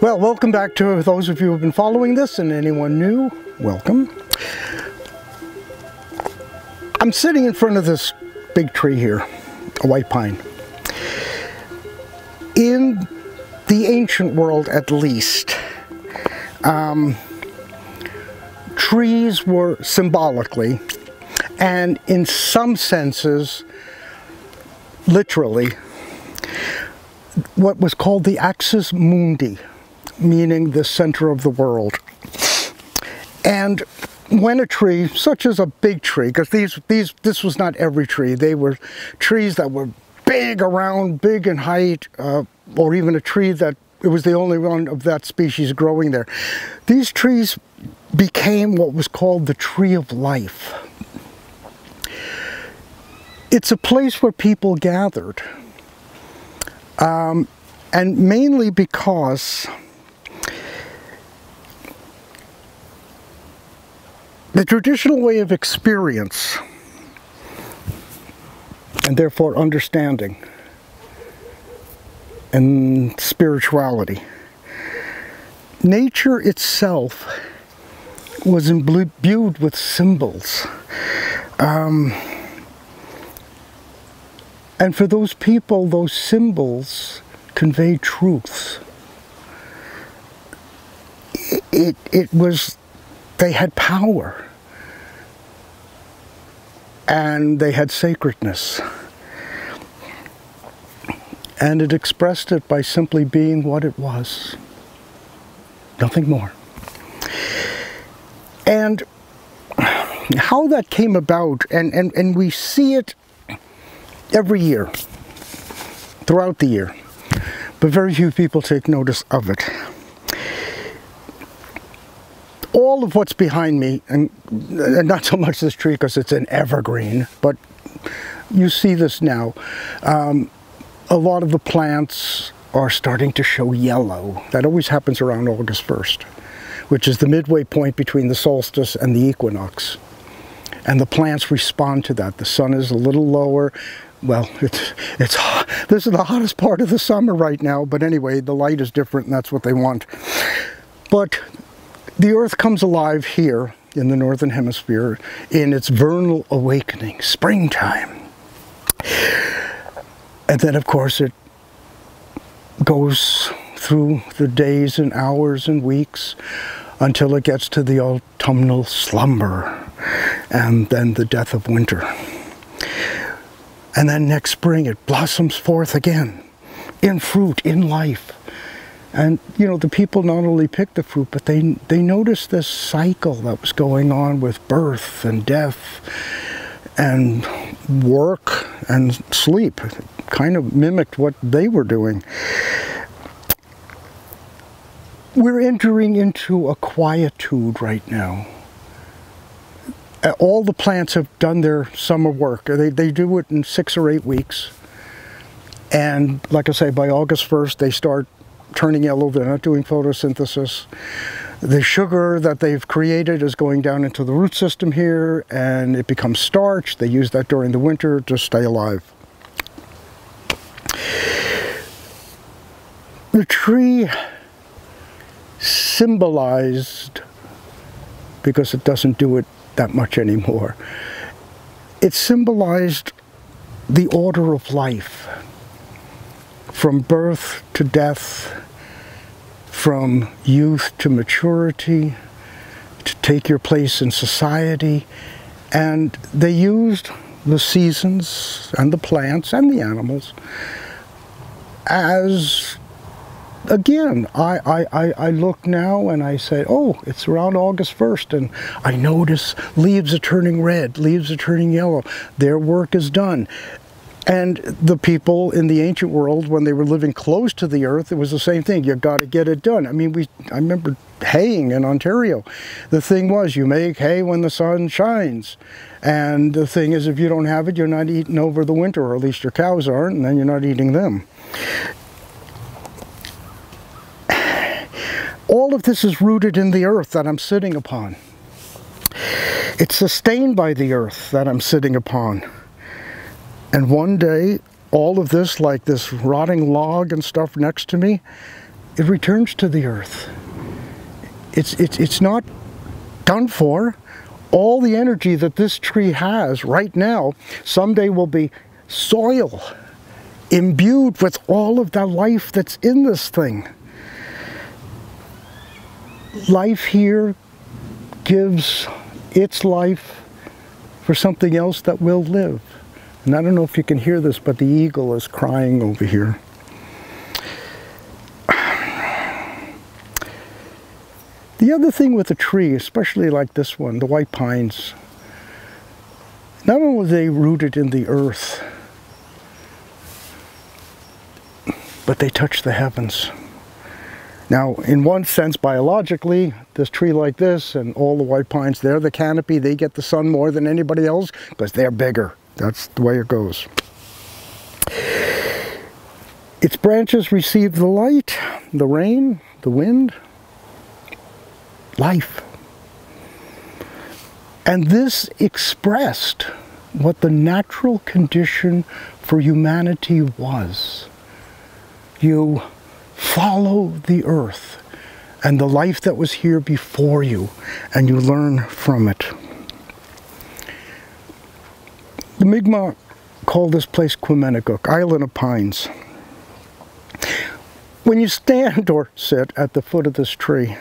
Well, welcome back to those of you who have been following this, and anyone new, welcome. I'm sitting in front of this big tree here, a white pine. In the ancient world, at least, trees were symbolically, and in some senses, literally, what was called the Axis Mundi, meaning the center of the world. And when a tree, such as a big tree, because this was not every tree, they were trees that were big around, big in height, or even a tree that it was the only one of that species growing there. These trees became what was called the tree of life. It's a place where people gathered, and mainly because the traditional way of experience, and therefore understanding, and spirituality, nature itself was imbued with symbols. And for those people, those symbols conveyed truths. It was, they had power. And they had sacredness. And it expressed it by simply being what it was. Nothing more. And how that came about, and we see it every year, throughout the year, but very few people take notice of it. All of what's behind me, and not so much this tree because it's an evergreen, but you see this now. A lot of the plants are starting to show yellow. That always happens around August 1st, which is the midway point between the solstice and the equinox. And the plants respond to that. The sun is a little lower. Well, it's hot. This is the hottest part of the summer right now, but anyway, the light is different and that's what they want. But the earth comes alive here in the northern hemisphere in its vernal awakening, springtime. And then of course it goes through the days and hours and weeks until it gets to the autumnal slumber and then the death of winter. And then next spring it blossoms forth again in fruit, in life. And, you know, the people not only picked the fruit, but they noticed this cycle that was going on with birth and death and work and sleep. It kind of mimicked what they were doing. We're entering into a quietude right now. All the plants have done their summer work. They do it in 6 or 8 weeks. And like I say, by August 1st, they start turning yellow. They're not doing photosynthesis. The sugar that they've created is going down into the root system here, and it becomes starch. They use that during the winter to stay alive. The tree symbolized, because it doesn't do it that much anymore, it symbolized the order of life, from birth to death, from youth to maturity, to take your place in society. And they used the seasons and the plants and the animals as, again, I look now and I say, oh, it's around August 1st, and I notice leaves are turning red, leaves are turning yellow. Their work is done. And the people in the ancient world, when they were living close to the earth, it was the same thing. You got to get it done. I mean, I remember haying in Ontario. The thing was, you make hay when the sun shines. And the thing is, if you don't have it, you're not eating over the winter, or at least your cows aren't, and then you're not eating them. All of this is rooted in the earth that I'm sitting upon. It's sustained by the earth that I'm sitting upon. And one day, all of this, like this rotting log and stuff next to me, it returns to the earth. It's not done for. All the energy that this tree has right now, someday will be soil, imbued with all of the life that's in this thing. Life here gives its life for something else that will live. And I don't know if you can hear this, but the eagle is crying over here. The other thing with a tree, especially like this one, the white pines, not only are they rooted in the earth, but they touch the heavens. Now, in one sense, biologically, this tree like this and all the white pines, they're the canopy. They get the sun more than anybody else because they're bigger. That's the way it goes. Its branches receive the light, the rain, the wind, life. And this expressed what the natural condition for humanity was. You follow the earth and the life that was here before you, and you learn from it. The Mi'kmaq call this place Quemenaguk, Island of Pines. When you stand or sit at the foot of this tree,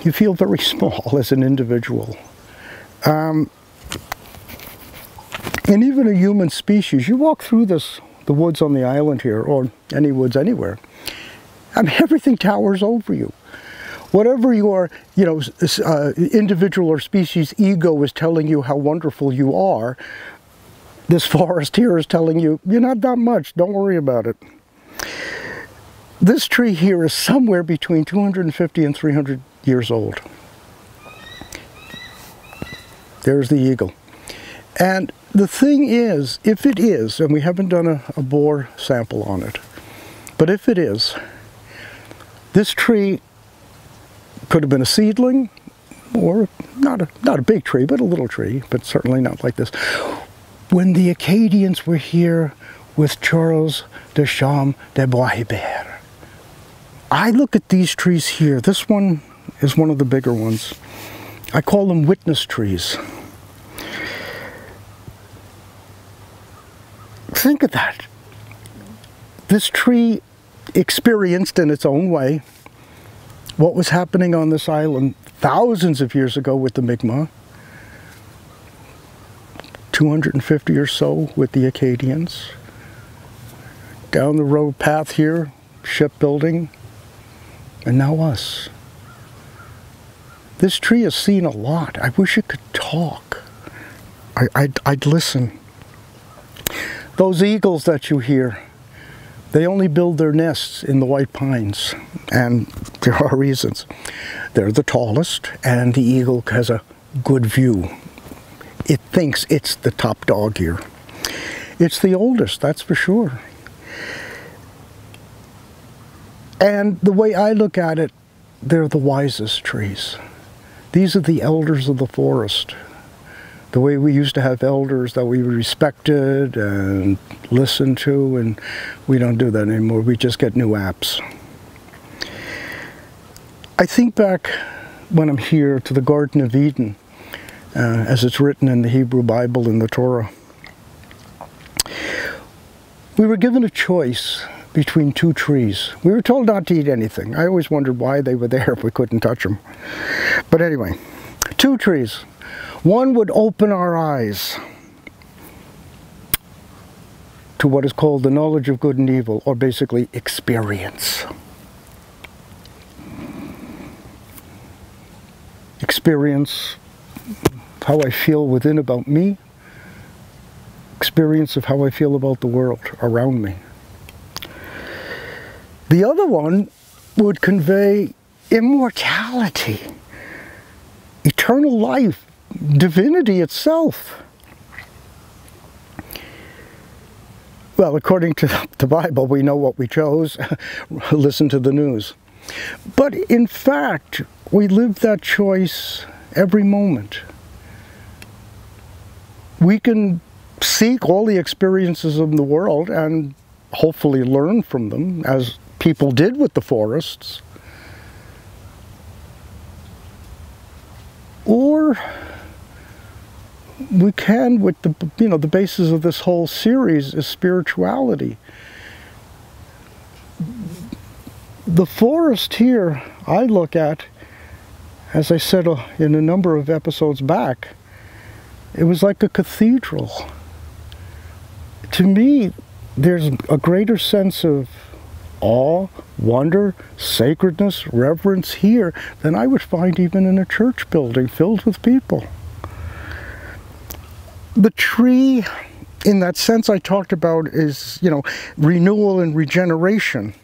you feel very small as an individual. And even a human species, you walk through the woods on the island here, or any woods anywhere, I mean, everything towers over you. Whatever your, individual or species ego is telling you how wonderful you are, this forest here is telling you, you're not that much, don't worry about it. This tree here is somewhere between 250 and 300 years old. There's the eagle. And the thing is, if it is, and we haven't done a borer sample on it, but if it is, this tree could have been a seedling, or not a big tree, but a little tree, but certainly not like this. When the Acadians were here with Charles de Cham de Beaubears, I look at these trees here. This one is one of the bigger ones. I call them witness trees. Think of that. This tree experienced in its own way what was happening on this island thousands of years ago with the Mi'kmaq, 250 or so with the Acadians. Down the road path here, shipbuilding, and now us. This tree has seen a lot. I wish it could talk. I'd listen. Those eagles that you hear, they only build their nests in the white pines, and there are reasons. They're the tallest, and the eagle has a good view. It thinks it's the top dog here. It's the oldest, that's for sure. And the way I look at it, they're the wisest trees. These are the elders of the forest. The way we used to have elders that we respected and listened to, and we don't do that anymore. We just get new apps. I think back when I'm here to the Garden of Eden, as it's written in the Hebrew Bible in the Torah. We were given a choice between two trees. We were told not to eat anything. I always wondered why they were there if we couldn't touch them. But anyway, two trees. One would open our eyes to what is called the knowledge of good and evil, or basically experience. Experience how I feel within about me, experience of how I feel about the world around me. The other one would convey immortality, eternal life, divinity itself. Well, according to the Bible, we know what we chose. Listen to the news. But in fact, we live that choice every moment. We can seek all the experiences of the world and hopefully learn from them, as people did with the forests. Or we can, with the basis of this whole series is spirituality. The forest here, I look at, as I said in a number of episodes back, it was like a cathedral. To me, there's a greater sense of awe, wonder, sacredness, reverence here than I would find even in a church building filled with people. The tree, in that sense I talked about, is, renewal and regeneration.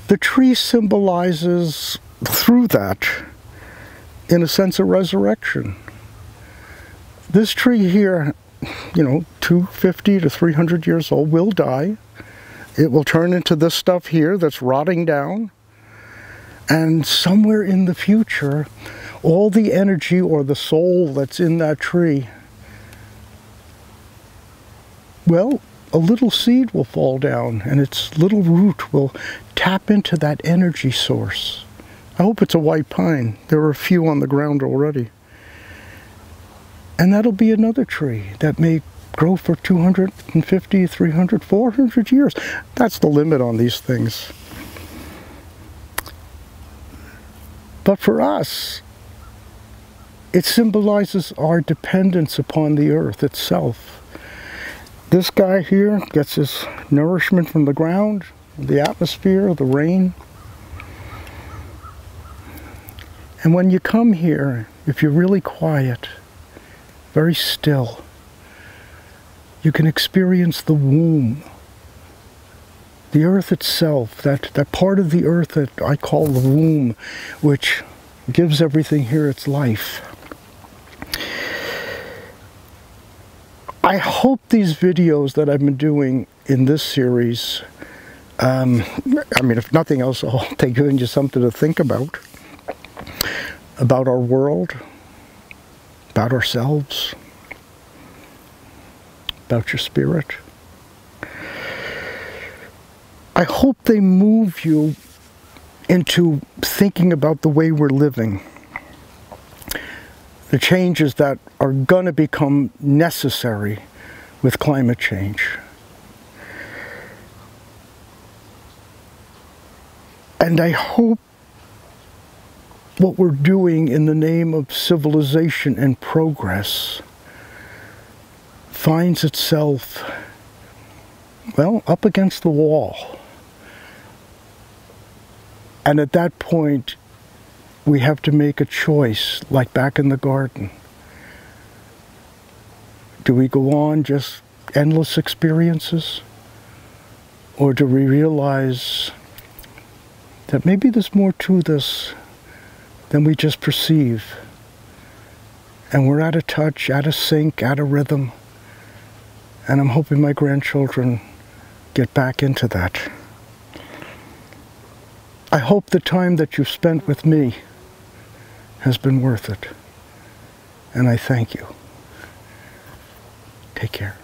The tree symbolizes, through that, in a sense, a resurrection. This tree here, 250 to 300 years old, will die. It will turn into this stuff here that's rotting down. And somewhere in the future, all the energy or the soul that's in that tree, well, a little seed will fall down and its little root will tap into that energy source. I hope it's a white pine. There are a few on the ground already. And that'll be another tree that may grow for 250, 300, 400 years. That's the limit on these things. But for us, it symbolizes our dependence upon the earth itself. This guy here gets his nourishment from the ground, the atmosphere, the rain. And when you come here, if you're really quiet, very still, you can experience the womb, the earth itself, that part of the earth that I call the womb, which gives everything here its life. I hope these videos that I've been doing in this series, if nothing else, they've given you something to think about our world, about ourselves, about your spirit. I hope they move you into thinking about the way we're living, the changes that are going to become necessary with climate change. And I hope what we're doing in the name of civilization and progress finds itself, well, up against the wall. And at that point, we have to make a choice, like back in the garden. Do we go on just endless experiences? Or do we realize that maybe there's more to this than we just perceive? And we're out of touch, out of sync, out of rhythm. And I'm hoping my grandchildren get back into that. I hope the time that you've spent with me has been worth it. And I thank you. Take care.